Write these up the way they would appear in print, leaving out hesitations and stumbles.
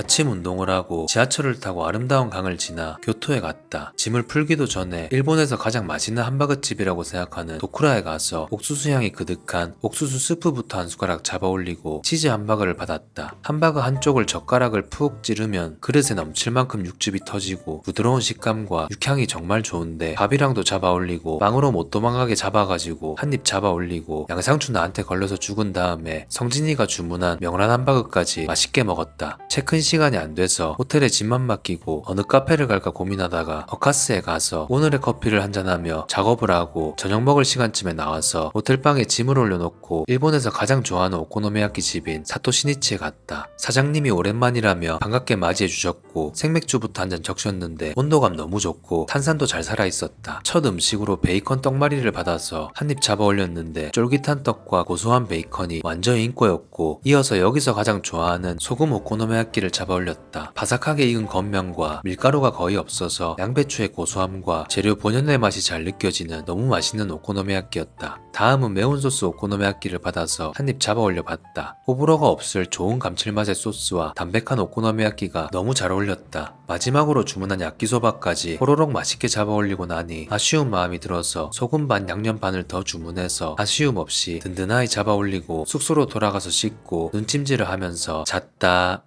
아침 운동을 하고 지하철을 타고 아름다운 강을 지나 교토에 갔다. 짐을 풀기도 전에 일본에서 가장 맛있는 함바그집이라고 생각하는 도쿠라에 가서 옥수수 향이 그득한 옥수수 스프부터 한 숟가락 잡아 올리고 치즈 함바그를 받았다. 함바그 한쪽을 젓가락을 푹 찌르면 그릇에 넘칠 만큼 육즙이 터지고 부드러운 식감과 육향이 정말 좋은데 밥이랑도 잡아 올리고 빵으로 못 도망가게 잡아가지고 한 입 잡아 올리고 양상추 나한테 걸려서 죽은 다음에 성진이가 주문한 명란 함바그까지 맛있게 먹었다. 체크인 시간이 안 돼서 호텔에 짐만 맡기고 어느 카페를 갈까 고민하다가 어카스에 가서 오늘의 커피를 한잔하며 작업을 하고 저녁 먹을 시간쯤에 나와서 호텔방에 짐을 올려놓고 일본에서 가장 좋아하는 오코노미야키 집인 사토시니치에 갔다. 사장님이 오랜만이라며 반갑게 맞이해 주셨고 생맥주부터 한 잔 적셨는데 온도감 너무 좋고 탄산도 잘 살아있었다. 첫 음식으로 베이컨 떡말이를 받아서 한 입 잡아 올렸는데 쫄깃한 떡과 고소한 베이컨이 완전 인꼬였고 이어서 여기서 가장 좋아하는 소금 오코노미야키를 잡아 올렸다. 바삭하게 익은 겉면과 밀가루가 거의 없어서 양배추의 고소함과 재료 본연의 맛이 잘 느껴지는 너무 맛있는 오코노미야키였다. 다음은 매운 소스 오코노미야키를 받아서 한 입 잡아 올려봤다. 호불호가 없을 좋은 감칠맛의 소스와 담백한 오코노미야키가 너무 잘 어울렸다. 마지막으로 주문한 야끼소바까지 호로록 맛있게 잡아 올리고 나니 아쉬운 마음이 들어서 소금 반 양념 반을 더 주문해서 아쉬움 없이 든든하게 잡아 올리고 숙소로 돌아가서 씻고 눈찜질을 하면서 잤다.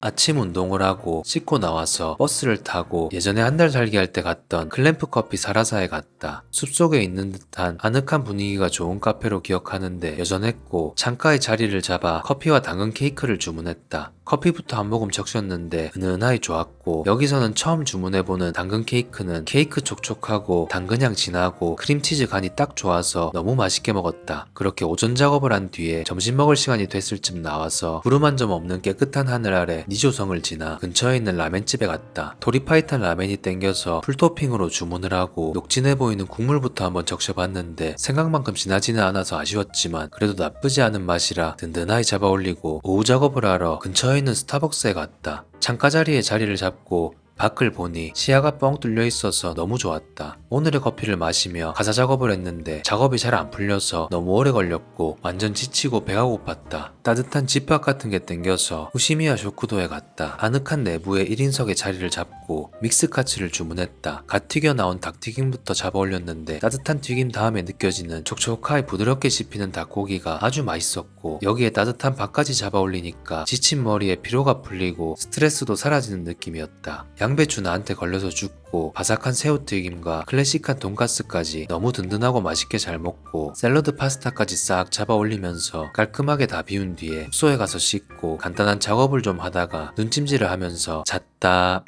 아침 운동을 하고 씻고 나와서 버스를 타고 예전에 한 달 살기 할 때 갔던 클램프 커피 사라사에 갔다. 숲속에 있는 듯한 아늑한 분위기가 좋은 카페로 기억하는데 여전했고 창가에 자리를 잡아 커피와 당근 케이크를 주문했다. 커피부터 한 모금 적셨는데 은은하게 좋았고 여기서는 처음 주문해보는 당근 케이크는 케이크 촉촉하고 당근향 진하고 크림치즈 간이 딱 좋아서 너무 맛있게 먹었다. 그렇게 오전 작업을 한 뒤에 점심 먹을 시간이 됐을 쯤 나와서 구름 한 점 없는 깨끗한 하늘 아래 니조성을 지나 근처에 있는 라멘집에 갔다. 도리파이탄 라멘이 땡겨서 풀토핑으로 주문을 하고 녹진해 보이는 국물부터 한번 적셔봤는데 생각만큼 진하지는 않아서 아쉬웠지만 그래도 나쁘지 않은 맛이라 든든하게 잡아 올리고 오후 작업을 하러 근처에 있는 스타벅스에 갔다. 창가 자리에 자리를 잡고 밖을 보니 시야가 뻥 뚫려 있어서 너무 좋았다. 오늘의 커피를 마시며 가사 작업을 했는데 작업이 잘 안 풀려서 너무 오래 걸렸고 완전 지치고 배가 고팠다. 따뜻한 집밥 같은 게 땡겨서 후시미야 쇼쿠도에 갔다. 아늑한 내부에 1인석에 자리를 잡고 믹스카츠를 주문했다. 갓 튀겨 나온 닭튀김부터 잡아 올렸는데 따뜻한 튀김 다음에 느껴지는 촉촉하게 부드럽게 씹히는 닭고기가 아주 맛있었고 여기에 따뜻한 밥까지 잡아 올리니까 지친 머리에 피로가 풀리고 스트레스도 사라지는 느낌이었다. 양배추 나한테 걸려서 죽고 바삭한 새우튀김과 클래식한 돈가스까지 너무 든든하고 맛있게 잘 먹고 샐러드 파스타까지 싹 잡아 올리면서 깔끔하게 다 비운 뒤에 숙소에 가서 씻고 간단한 작업을 좀 하다가 눈찜질을 하면서 잤다.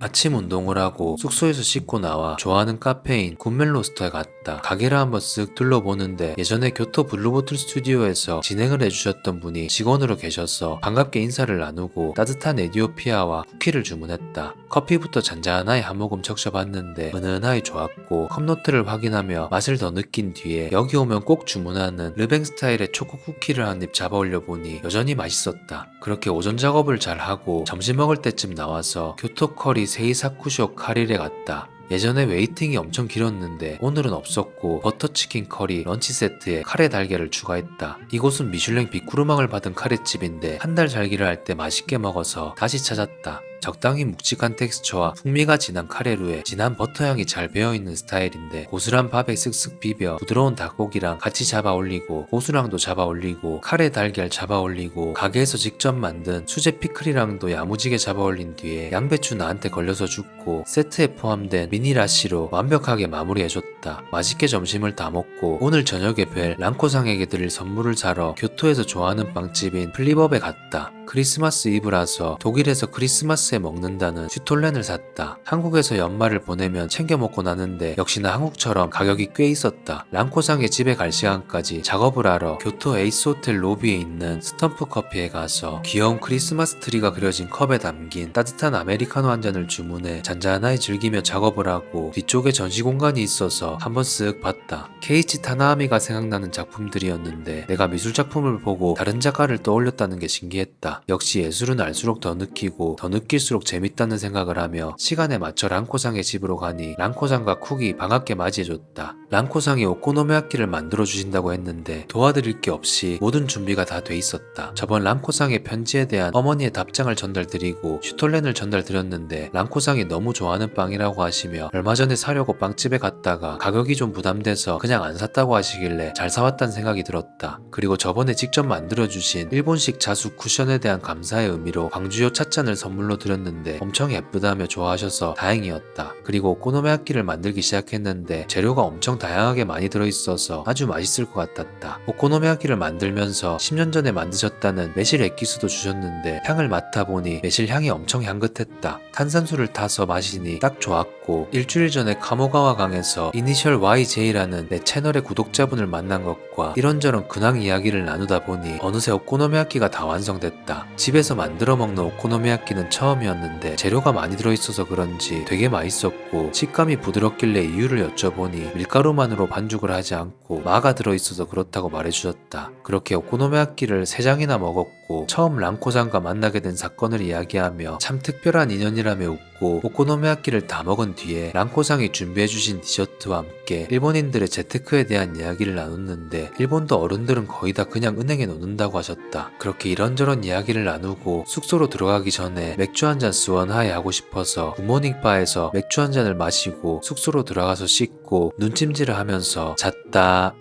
아침 운동을 하고 숙소에서 씻고 나와 좋아하는 카페인 굿멜로스터에 갔다. 가게를 한번 쓱 둘러보는데 예전에 교토 블루보틀 스튜디오에서 진행을 해주셨던 분이 직원으로 계셔서 반갑게 인사를 나누고 따뜻한 에디오피아와 쿠키를 주문했다. 커피부터 잔잔하게 한 모금 적셔봤는데 은은하게 좋았고 컵노트를 확인하며 맛을 더 느낀 뒤에 여기 오면 꼭 주문하는 르뱅 스타일의 초코 쿠키를 한 입 잡아 올려보니 여전히 맛있었다. 그렇게 오전 작업을 잘 하고 점심 먹을 때쯤 나와서 교토 커리 세이사쿠쇼 카릴에 갔다. 예전에 웨이팅이 엄청 길었는데 오늘은 없었고 버터치킨 커리 런치 세트에 카레 달걀을 추가했다. 이곳은 미슐랭 빅구르망을 받은 카레집인데 한 달 살기를 할 때 맛있게 먹어서 다시 찾았다. 적당히 묵직한 텍스처와 풍미가 진한 카레루에 진한 버터향이 잘 배어있는 스타일인데 고스란 밥에 쓱쓱 비벼 부드러운 닭고기랑 같이 잡아 올리고 고수랑도 잡아 올리고 카레 달걀 잡아 올리고 가게에서 직접 만든 수제 피클이랑도 야무지게 잡아 올린 뒤에 양배추 나한테 걸려서 죽고 세트에 포함된 미니 라시로 완벽하게 마무리해줬다. 맛있게 점심을 다 먹고 오늘 저녁에 뵐 랑코상에게 드릴 선물을 사러 교토에서 좋아하는 빵집인 플리법에 갔다. 크리스마스 이브라서 독일에서 크리스마스에 먹는다는 슈톨렌을 샀다. 한국에서 연말을 보내면 챙겨 먹고 나는데 역시나 한국처럼 가격이 꽤 있었다. 랑코상의 집에 갈 시간까지 작업을 하러 교토 에이스 호텔 로비에 있는 스텀프 커피에 가서 귀여운 크리스마스 트리가 그려진 컵에 담긴 따뜻한 아메리카노 한 잔을 주문해 잔잔하게 즐기며 작업을 하고 뒤쪽에 전시 공간이 있어서 한번 쓱 봤다. 케이치 타나하미가 생각나는 작품들이었는데 내가 미술 작품을 보고 다른 작가를 떠올렸다는 게 신기했다. 좋았다. 역시 예술은 알수록 더 느끼고 더 느낄수록 재밌다는 생각을 하며 시간에 맞춰 랑코상의 집으로 가니 랑코상과 쿡이 반갑게 맞이해줬다. 랑코상이 오코노미야끼를 만들어주신다고 했는데 도와드릴 게 없이 모든 준비가 다 돼 있었다. 저번 랑코상의 편지에 대한 어머니의 답장을 전달드리고 슈톨렌을 전달드렸는데 랑코상이 너무 좋아하는 빵이라고 하시며 얼마 전에 사려고 빵집에 갔다가 가격이 좀 부담돼서 그냥 안 샀다고 하시길래 잘 사왔다는 생각이 들었다. 그리고 저번에 직접 만들어주신 일본식 자수 쿠션에 대한 감사의 의미로 광주요 찻잔을 선물로 드렸는데 엄청 예쁘다며 좋아하셔서 다행이었다. 그리고 오코노미야끼를 만들기 시작했는데 재료가 엄청 다양하게 많이 들어있어서 아주 맛있을 것 같았다. 오코노미야끼를 만들면서 10년 전에 만드셨다는 매실 액기스도 주셨는데 향을 맡아보니 매실 향이 엄청 향긋했다. 탄산수를 타서 마시니 딱 좋았고 일주일 전에 카모가와 강에서 이니셜 YJ라는 내 채널의 구독자분을 만난 것과 이런저런 근황 이야기를 나누다 보니 어느새 오코노미야끼가 다 완성됐다. 집에서 만들어 먹는 오코노미야끼는 처음이었는데 재료가 많이 들어있어서 그런지 되게 맛있었고 식감이 부드럽길래 이유를 여쭤보니 밀가루만으로 반죽을 하지 않고 마가 들어있어서 그렇다고 말해주셨다. 그렇게 오코노미야끼를 3장이나 먹었고 처음 랑코상과 만나게 된 사건을 이야기하며 참 특별한 인연이라며 웃고 오코노미야끼를 다 먹은 뒤에 랑코상이 준비해주신 디저트와 함께 일본인들의 재테크에 대한 이야기를 나눴는데 일본도 어른들은 거의 다 그냥 은행에 넣는다고 하셨다. 그렇게 이런저런 이야기를 나누고 숙소로 들어가기 전에 맥주 한잔 스원하이 하고 싶어서 굿모닝바에서 맥주 한잔을 마시고 숙소로 들어가서 씻고 눈찜질을 하면서 잤다.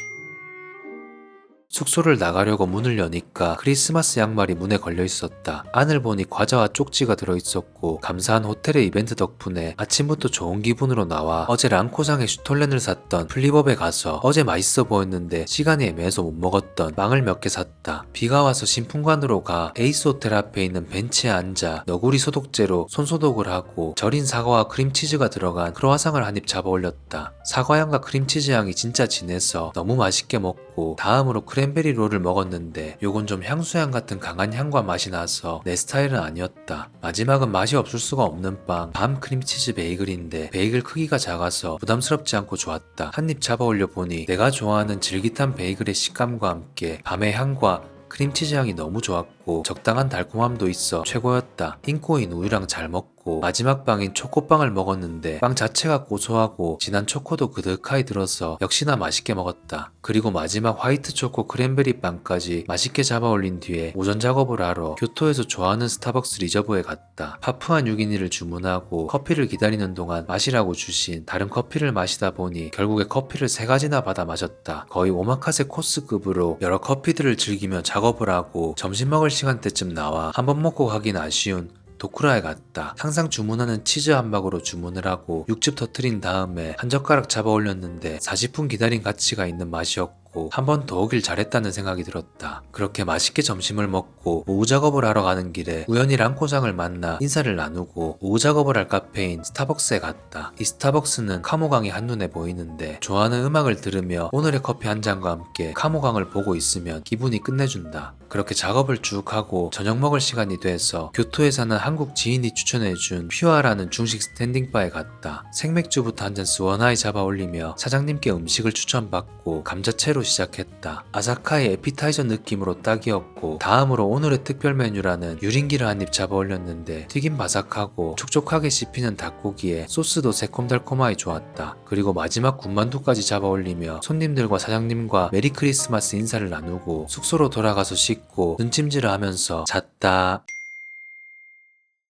숙소를 나가려고 문을 여니까 크리스마스 양말이 문에 걸려 있었다. 안을 보니 과자와 쪽지가 들어있었고 감사한 호텔의 이벤트 덕분에 아침부터 좋은 기분으로 나와 어제 랑코상에 슈톨렌을 샀던 플리법에 가서 어제 맛있어 보였는데 시간이 애매해서 못 먹었던 빵을 몇 개 샀다. 비가 와서 신풍관으로 가 에이스 호텔 앞에 있는 벤치에 앉아 너구리 소독제로 손소독을 하고 절인 사과와 크림치즈가 들어간 크로와상을 한 입 잡아 올렸다. 사과향과 크림치즈 향이 진짜 진해서 너무 맛있게 먹고 다음으로 크랜베리 롤을 먹었는데 요건 좀 향수향 같은 강한 향과 맛이 나서 내 스타일은 아니었다. 마지막은 맛이 없을 수가 없는 빵 밤 크림치즈 베이글인데 베이글 크기가 작아서 부담스럽지 않고 좋았다. 한 입 잡아 올려 보니 내가 좋아하는 질깃한 베이글의 식감과 함께 밤의 향과 크림치즈 향이 너무 좋았고 적당한 달콤함도 있어 최고였다. 인코인 우유랑 잘 먹고 마지막 빵인 초코빵을 먹었는데 빵 자체가 고소하고 진한 초코도 그득하게 들어서 역시나 맛있게 먹었다. 그리고 마지막 화이트 초코 크랜베리 빵까지 맛있게 잡아 올린 뒤에 오전 작업을 하러 교토에서 좋아하는 스타벅스 리저브에 갔다. 파푸아 뉴기니를 주문하고 커피를 기다리는 동안 마시라고 주신 다른 커피를 마시다 보니 결국에 커피를 3가지나 받아 마셨다. 거의 오마카세 코스급으로 여러 커피들을 즐기며 작업을 하고 점심 먹을 시간대쯤 나와 한 번 먹고 가긴 아쉬운 도쿠라에 갔다. 항상 주문하는 치즈 함박으로 주문을 하고 육즙 터트린 다음에 한 젓가락 잡아 올렸는데 40분 기다린 가치가 있는 맛이었고 한 번 더 오길 잘했다는 생각이 들었다. 그렇게 맛있게 점심을 먹고 오후 작업을 하러 가는 길에 우연히 랑코상을 만나 인사를 나누고 오후 작업을 할 카페인 스타벅스에 갔다. 이 스타벅스는 카모강이 한눈에 보이는데 좋아하는 음악을 들으며 오늘의 커피 한 잔과 함께 카모강을 보고 있으면 기분이 끝내준다. 그렇게 작업을 쭉 하고 저녁 먹을 시간이 돼서 교토에 사는 한국 지인이 추천해준 퓨아라는 중식 스탠딩바에 갔다. 생맥주부터 한 잔 스원하이 잡아 올리며 사장님께 음식을 추천받고 감자채로 시작했다. 아사카의 에피타이저 느낌으로 딱이었고 다음으로 오늘의 특별 메뉴라는 유린기를 한 입 잡아 올렸는데 튀김 바삭하고 촉촉하게 씹히는 닭고기에 소스도 새콤달콤하게 좋았다. 그리고 마지막 군만두까지 잡아 올리며 손님들과 사장님과 메리 크리스마스 인사를 나누고 숙소로 돌아가서 씻고 눈찜질을 하면서 잤다.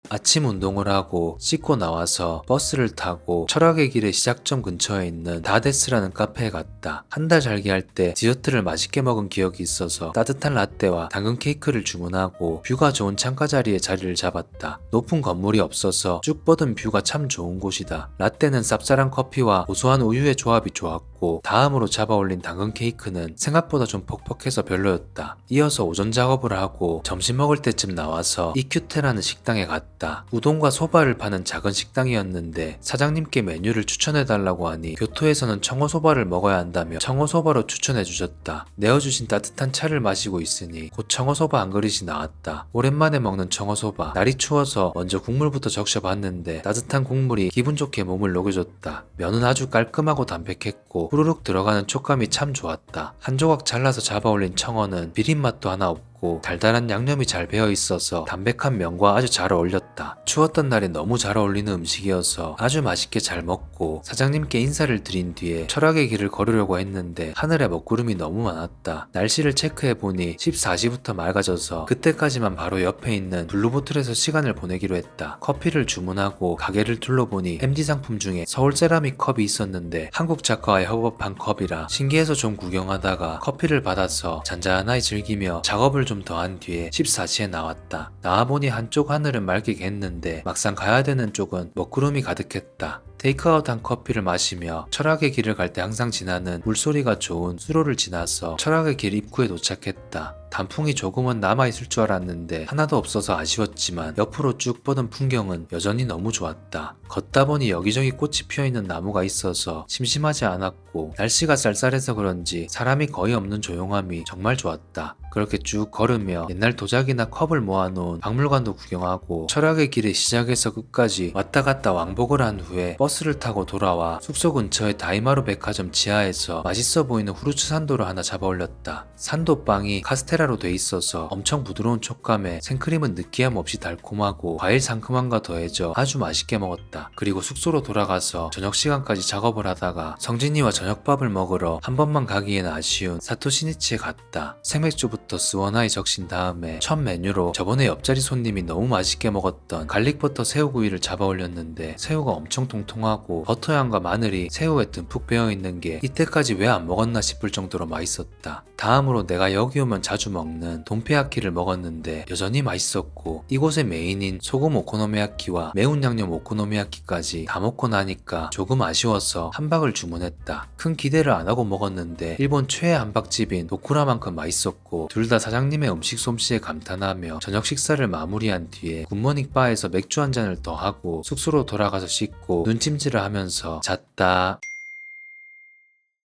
아침 운동을 하고 씻고 나와서 버스를 타고 철학의 길의 시작점 근처에 있는 다데스라는 카페에 갔다. 한 달 살기할 때 디저트를 맛있게 먹은 기억이 있어서 따뜻한 라떼와 당근 케이크를 주문하고 뷰가 좋은 창가 자리에 자리를 잡았다. 높은 건물이 없어서 쭉 뻗은 뷰가 참 좋은 곳이다. 라떼는 쌉쌀한 커피와 고소한 우유의 조합이 좋았고 다음으로 잡아 올린 당근 케이크는 생각보다 좀 퍽퍽해서 별로였다. 이어서 오전 작업을 하고 점심 먹을 때쯤 나와서 이큐테라는 식당에 갔다. 우동과 소바를 파는 작은 식당이었는데 사장님께 메뉴를 추천해달라고 하니 교토에서는 청어소바를 먹어야 한다며 청어소바로 추천해주셨다. 내어주신 따뜻한 차를 마시고 있으니 곧 청어소바 한 그릇이 나왔다. 오랜만에 먹는 청어소바. 날이 추워서 먼저 국물부터 적셔봤는데 따뜻한 국물이 기분 좋게 몸을 녹여줬다. 면은 아주 깔끔하고 담백했고 후루룩 들어가는 촉감이 참 좋았다. 한 조각 잘라서 잡아 올린 청어는 비린맛도 하나 없고 부드럽고 달달한 양념이 잘 배어 있어서 담백한 면과 아주 잘 어울렸다. 추웠던 날에 너무 잘 어울리는 음식이어서 아주 맛있게 잘 먹고 사장님께 인사를 드린 뒤에 철학의 길을 걸으려고 했는데 하늘에 먹구름이 너무 많았다. 날씨를 체크해보니 14시부터 맑아져서 그때까지만 바로 옆에 있는 블루보틀에서 시간을 보내기로 했다. 커피를 주문하고 가게를 둘러보니 MD 상품 중에 서울 세라믹 컵이 있었는데 한국 작가와의 협업한 컵이라 신기해서 좀 구경하다가 커피를 받아서 잔잔하게 즐기며 작업을 좀 더 한 뒤에 14시에 나왔다. 나와보니 한쪽 하늘은 맑게 했는데 막상 가야 되는 쪽은 먹구름이 가득했다. 테이크아웃한 커피를 마시며 철학의 길을 갈 때 항상 지나는 물소리가 좋은 수로를 지나서 철학의 길 입구에 도착했다. 단풍이 조금은 남아있을 줄 알았는데 하나도 없어서 아쉬웠지만 옆으로 쭉 뻗은 풍경은 여전히 너무 좋았다. 걷다 보니 여기저기 꽃이 피어있는 나무가 있어서 심심하지 않았고 날씨가 쌀쌀해서 그런지 사람이 거의 없는 조용함이 정말 좋았다. 그렇게 쭉 걸으며 옛날 도자기나 컵을 모아놓은 박물관도 구경하고 철학의 길의 시작에서 끝까지 왔다 갔다 왕복을 한 후에 버스를 타고 돌아와 숙소 근처의 다이마루 백화점 지하에서 맛있어 보이는 후르츠 산도를 하나 잡아 올렸다. 산도빵이 카스테라로 돼 있어서 엄청 부드러운 촉감에 생크림은 느끼함 없이 달콤하고 과일 상큼함과 더해져 아주 맛있게 먹었다. 그리고 숙소로 돌아가서 저녁 시간까지 작업을 하다가 성진이와 저녁밥을 먹으러 한 번만 가기엔 아쉬운 사토시니치에 갔다. 생맥주부터 스원하이 적신 다음에 첫 메뉴로 저번에 옆자리 손님이 너무 맛있게 먹었던 갈릭버터 새우구이를 잡아 올렸는데 새우가 엄청 통통하고 버터향과 마늘이 새우에 듬뿍 배어있는 게 이때까지 왜 안 먹었나 싶을 정도로 맛있었다. 다음으로 내가 여기 오면 자주 먹는 돈페야키를 먹었는데 여전히 맛있었고 이곳의 메인인 소금 오코노미야키와 매운 양념 오코노미야키까지 다 먹고 나니까 조금 아쉬워서 함박을 주문했다. 큰 기대를 안 하고 먹었는데 일본 최애 함박집인 도쿠라만큼 맛있었고 둘 다 사장님의 음식 솜씨에 감탄하며 저녁 식사를 마무리한 뒤에 굿모닝 바에서 맥주 한 잔을 더 하고 숙소로 돌아가서 씻고 눈찜질을 하면서 잤다.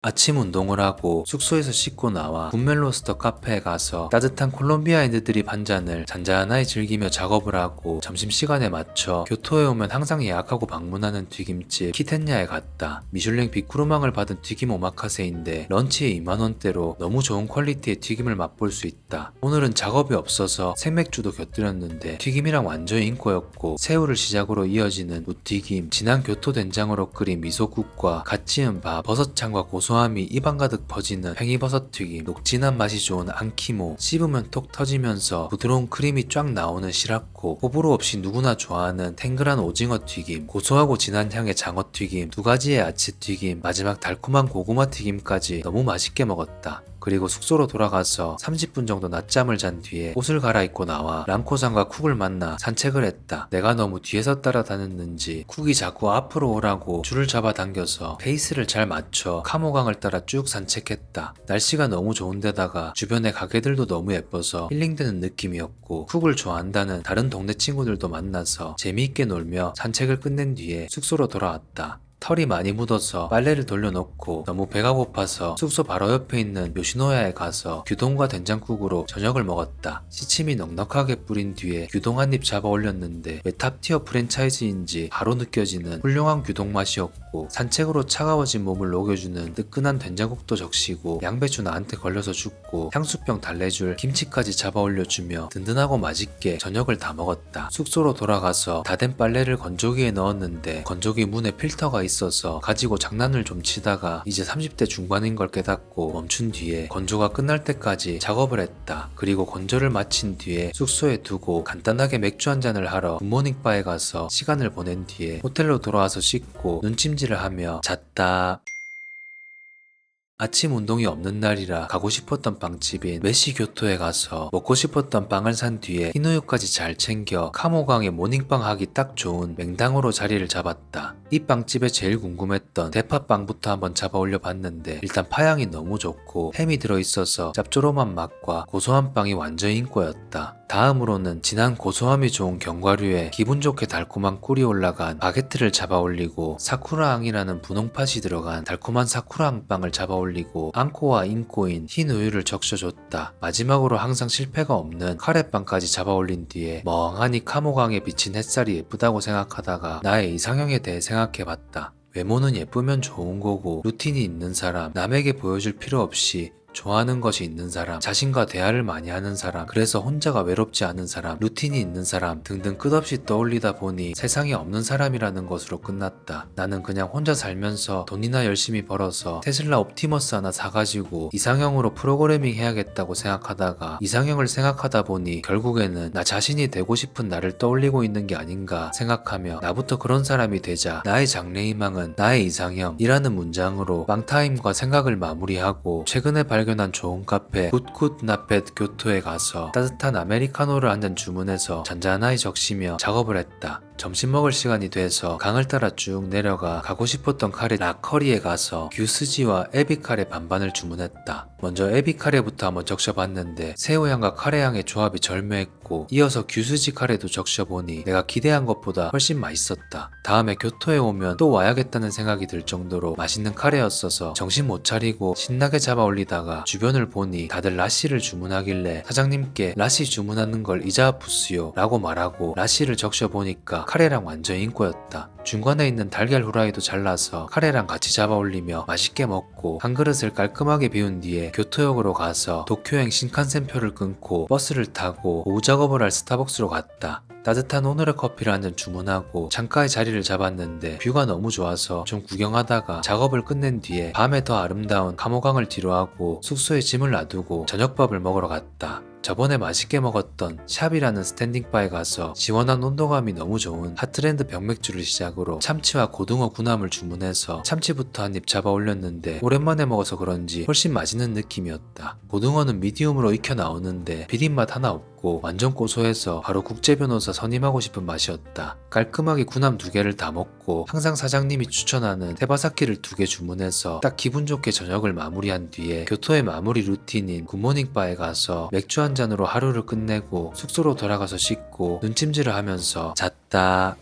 아침 운동을 하고 숙소에서 씻고 나와 분멜로스터 카페에 가서 따뜻한 콜롬비아 애들이 한 잔을 잔잔하게 즐기며 작업을 하고 점심시간에 맞춰 교토에 오면 항상 예약하고 방문하는 튀김집 키텐야에 갔다. 미슐랭 빅쿠르망을 받은 튀김 오마카세인데 런치에 2만원대로 너무 좋은 퀄리티의 튀김을 맛볼 수 있다. 오늘은 작업이 없어서 생맥주도 곁들였는데 튀김이랑 완전히 인코였고 새우를 시작으로 이어지는 무튀김, 진한 교토 된장으로 끓인 미소국과 갓 지은 밥, 버섯향과 고소함이 입안 가득 퍼지는 팽이버섯 튀김, 녹진한 맛이 좋은 안키모, 씹으면 톡 터지면서 부드러운 크림이 쫙 나오는 시라코, 호불호 없이 누구나 좋아하는 탱글한 오징어 튀김, 고소하고 진한 향의 장어 튀김, 두 가지의 야채 튀김, 마지막 달콤한 고구마 튀김까지 너무 맛있게 먹었다. 그리고 숙소로 돌아가서 30분 정도 낮잠을 잔 뒤에 옷을 갈아입고 나와 랑코상과 쿡을 만나 산책을 했다. 내가 너무 뒤에서 따라다녔는지 쿡이 자꾸 앞으로 오라고 줄을 잡아당겨서 페이스를 잘 맞춰 카모강을 따라 쭉 산책했다. 날씨가 너무 좋은데다가 주변의 가게들도 너무 예뻐서 힐링되는 느낌이었고 쿡을 좋아한다는 다른 동네 친구들도 만나서 재미있게 놀며 산책을 끝낸 뒤에 숙소로 돌아왔다. 털이 많이 묻어서 빨래를 돌려놓고 너무 배가 고파서 숙소 바로 옆에 있는 요시노야에 가서 규동과 된장국으로 저녁을 먹었다. 시침이 넉넉하게 뿌린 뒤에 규동 한 입 잡아 올렸는데 왜 탑티어 프랜차이즈인지 바로 느껴지는 훌륭한 규동 맛이었고 산책으로 차가워진 몸을 녹여주는 뜨끈한 된장국도 적시고 양배추 나한테 걸려서 죽고 향수병 달래줄 김치까지 잡아 올려주며 든든하고 맛있게 저녁을 다 먹었다. 숙소로 돌아가서 다 된 빨래를 건조기에 넣었는데 건조기 문에 필터가 있어서 가지고 장난을 좀 치다가 이제 30대 중반인 걸 깨닫고 멈춘 뒤에 건조가 끝날 때까지 작업을 했다. 그리고 건조를 마친 뒤에 숙소에 두고 간단하게 맥주 한 잔을 하러 굿모닝 바에 가서 시간을 보낸 뒤에 호텔로 돌아와서 씻고 눈찜질을 하며 잤다. 아침 운동이 없는 날이라 가고 싶었던 빵집인 메시 교토에 가서 먹고 싶었던 빵을 산 뒤에 흰우유까지 잘 챙겨 카모강에 모닝빵 하기 딱 좋은 맹당으로 자리를 잡았다. 이 빵집에 제일 궁금했던 대파빵부터 한번 잡아 올려봤는데 일단 파향이 너무 좋고 햄이 들어있어서 짭조름한 맛과 고소한 빵이 완전 인꼬였다. 다음으로는 진한 고소함이 좋은 견과류에 기분 좋게 달콤한 꿀이 올라간 바게트를 잡아 올리고 사쿠라앙이라는 분홍팥이 들어간 달콤한 사쿠라앙 빵을 잡아 올리고 앙코와 인코인 흰 우유를 적셔줬다. 마지막으로 항상 실패가 없는 카레빵까지 잡아 올린 뒤에 멍하니 카모강에 비친 햇살이 예쁘다고 생각하다가 나의 이상형에 대해 생각해봤다. 외모는 예쁘면 좋은 거고 루틴이 있는 사람, 남에게 보여줄 필요 없이 좋아하는 것이 있는 사람, 자신과 대화를 많이 하는 사람, 그래서 혼자가 외롭지 않은 사람, 루틴이 있는 사람 등등 끝없이 떠올리다 보니 세상에 없는 사람이라는 것으로 끝났다. 나는 그냥 혼자 살면서 돈이나 열심히 벌어서 테슬라 옵티머스 하나 사가지고 이상형으로 프로그래밍 해야겠다고 생각하다가 이상형을 생각하다 보니 결국에는 나 자신이 되고 싶은 나를 떠올리고 있는 게 아닌가 생각하며 나부터 그런 사람이 되자 나의 장래희망은 나의 이상형이라는 문장으로 망타임과 생각을 마무리하고 최근에 발견한 좋은 카페 굿굿 나펫 교토에 가서 따뜻한 아메리카노를 한 잔 주문해서 잔잔하게 적시며 작업을 했다. 점심 먹을 시간이 돼서 강을 따라 쭉 내려가 가고 싶었던 카레 라커리에 가서 규스지와 에비카레 반반을 주문했다. 먼저 에비카레부터 한번 적셔봤는데 새우향과 카레향의 조합이 절묘했고 이어서 규스지 카레도 적셔보니 내가 기대한 것보다 훨씬 맛있었다. 다음에 교토에 오면 또 와야겠다는 생각이 들 정도로 맛있는 카레였어서 정신 못 차리고 신나게 잡아 올리다가 주변을 보니 다들 라시를 주문하길래 사장님께 라시 주문하는 걸 이자부스요 라고 말하고 라시를 적셔보니까 카레랑 완전 인꼬였다. 중간에 있는 달걀 후라이도 잘라서 카레랑 같이 잡아 올리며 맛있게 먹고 한 그릇을 깔끔하게 비운 뒤에 교토역으로 가서 도쿄행 신칸센표를 끊고 버스를 타고 오후 작업을 할 스타벅스로 갔다. 따뜻한 오늘의 커피를 한 잔 주문하고 창가에 자리를 잡았는데 뷰가 너무 좋아서 좀 구경하다가 작업을 끝낸 뒤에 밤에 더 아름다운 감호강을 뒤로하고 숙소에 짐을 놔두고 저녁밥을 먹으러 갔다. 저번에 맛있게 먹었던 샵이라는 스탠딩바에 가서 시원한 온도감이 너무 좋은 하트랜드 병맥주를 시작으로 참치와 고등어 군함을 주문해서 참치부터 한 입 잡아 올렸는데 오랜만에 먹어서 그런지 훨씬 맛있는 느낌이었다. 고등어는 미디움으로 익혀 나오는데 비린맛 하나 없고 완전 고소해서 바로 국제변호사 선임하고 싶은 맛이었다. 깔끔하게 군함 2개를 다 먹고 항상 사장님이 추천하는 테바사키를 2개 주문해서 딱 기분 좋게 저녁을 마무리한 뒤에 교토의 마무리 루틴인 굿모닝바에 가서 맥주 한 잔으로 하루를 끝내고 숙소로 돌아가서 씻고 눈찜질을 하면서 잤다.